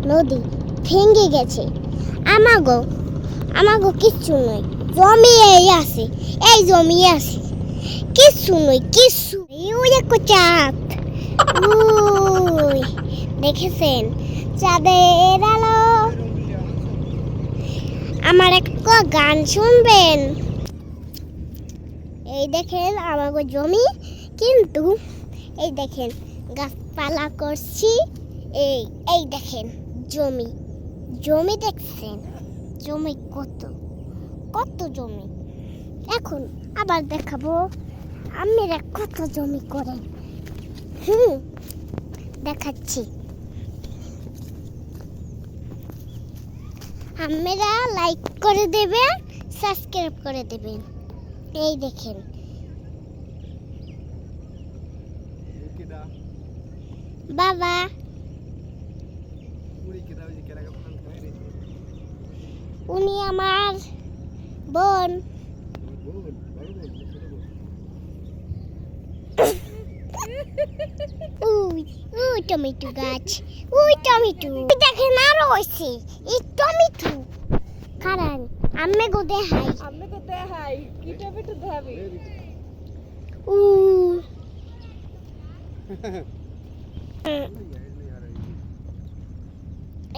নদী ভেঙে গেছে। আমাগো আমাগো কিচ্ছু নয়, জমি এই আছে, এই জমি আছে, কিচ্ছু নয়, কিচ্ছু। ওই একটা চাঁদ, ওই দেখেছেন চাঁদের আলো। আমার একটা গান শুনবেন? এই দেখেন আমাগো জমি, কিন্তু এই দেখেন গাছপালা করছি। এই এই দেখেন জমি, জমি দেখছেন? জমি কত কত জমি। এখন আবার দেখাবো আমরা কত জমি করেন। দেখাচ্ছি। আপনারা লাইক করে দেবেন, সাবস্ক্রাইব করে দেবেন। এই দেখেন বাবা, উনি আমার বোন। ওই টমেটো গাছ, ওই টমেটো দেখেন আরো হয়েছে। এই টমেটো কারণ আমি গো দেখাই, কি টমেটো দেখাবি?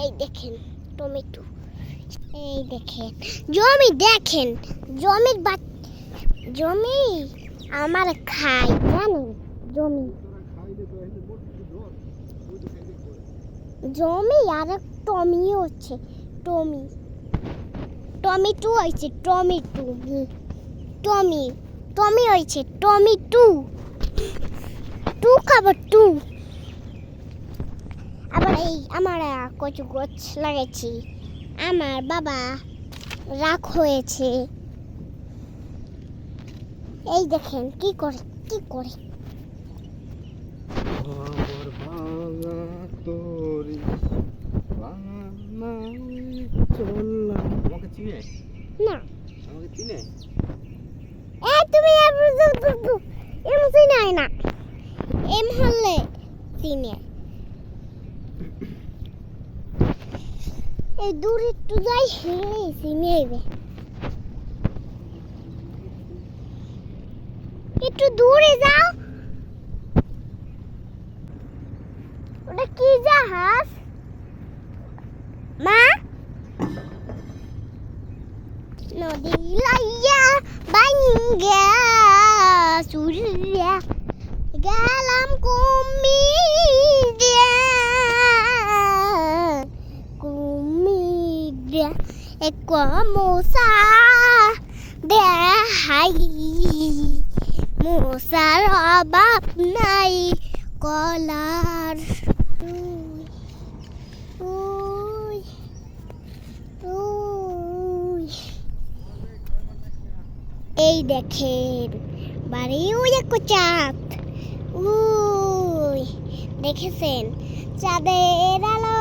এই দেখেন টমেটো, এই দেখেন জমি, দেখেন জমির জমি আমার খাই, জানেন? জমি আর টমি হচ্ছে, টমেটো হয়েছে, টমি হয়েছে, টমেটো টু খাবো টু। আবার এই আমার কচু গাছ লাগাইছি, আমার বাবা রাগ হয়েছে। এই দেখেন কি করে। না তুমি চিনাই না, এম হলে চিনে। এই দূরে একটু যাই, চিনে একটু দূরে যাও। ওটা কি জাহাজ মা? নদী লাইয়া বাইঙ্গা সুরিয়া গেলাম কুমিরা এক মশা দেখাই, মশার অভাব নাই কলার। এই দেখেন বাড়ি, ওই একটা চাঁদ, ওই দেখেছেন চাঁদের আলো।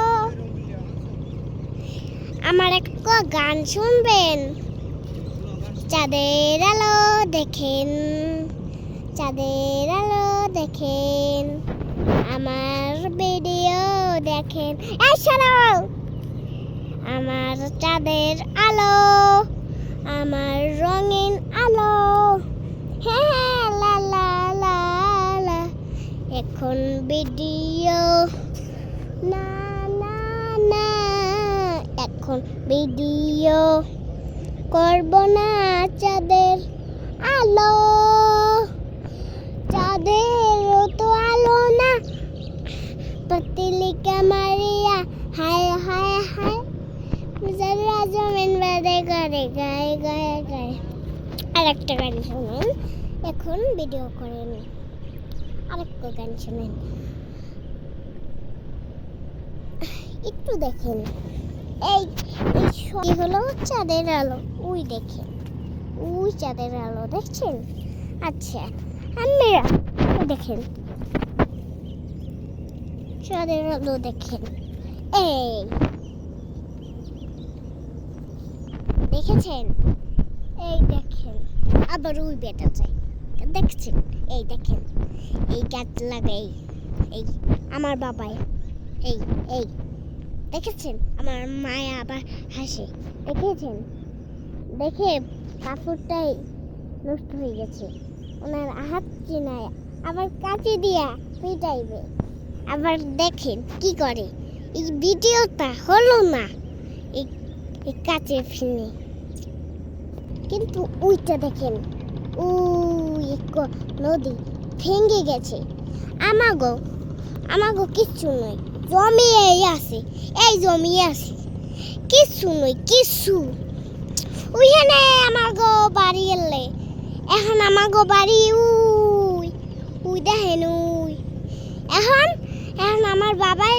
আমার একটা গান শুনবেন? চাঁদের আলো দেখেন, চাঁদের আলো দেখেন, আমার ভিডিও দেখেন। এই শোনো, আমার চাঁদের আলো, আমার রঙিন আলো। হ্যাঁ লা লা লা লা। এখন ভিডিও না না না, এখন ভিডিও করব না চাঁদের আলো। চাঁদের তো আলো না, পতিলিকা মারিয়া হায় হায় হায়, যারা জমিন বাদে করে গায়ে গায়ে গায়ে। আর একটা গান শুনুন, এখন ভিডিও করেন। আরেকটা গান শুনেন, একটু দেখেন। এই হলো চাঁদের আলো, ওই দেখেন, ওই চাঁদের আলো দেখছেন? আচ্ছা আপনারা দেখেন চাঁদের আলো দেখেন। এই দেখেছেন? এই দেখেন আবার ওই বেটা চাই, দেখছেন? এই দেখেন এই গাছ লাগাই, এই আমার বাবাই, এই এই দেখেছেন আমার মায়া আবার হাসে, দেখেছেন? দেখে কাপড়টাই নষ্ট হয়ে গেছে। ওনার হাত চিনায় আবার কাঁচি দিয়া পিটাইবে। আবার দেখেন কি করে, এই ভিডিওটা হলো না এই এই কাঁচের ফিনে। কিন্তু ওইটা দেখেন, ওই নদী ভেঙে গেছে। আমাগো কিচ্ছু নয়, জমিয়ে আছে, এই জমিয়ে আছে, কিচ্ছু নয় কিচ্ছু। ওইখানে আমাগো বাড়ি এলে, এখন আমাগো বাড়ি উই উই দেখেন উই। এখন এখন আমার বাবাই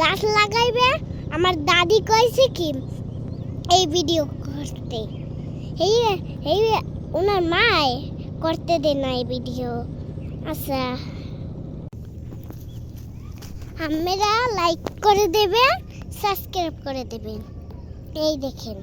গাছ লাগাইবে। আমার দাদি কইছে কি এই ভিডিও করতে, এই ওনার মায় করতে দেয় না এই ভিডিও। আচ্ছা, আপনারা লাইক করে দেবেন, সাবস্ক্রাইব করে দেবেন। এই দেখেন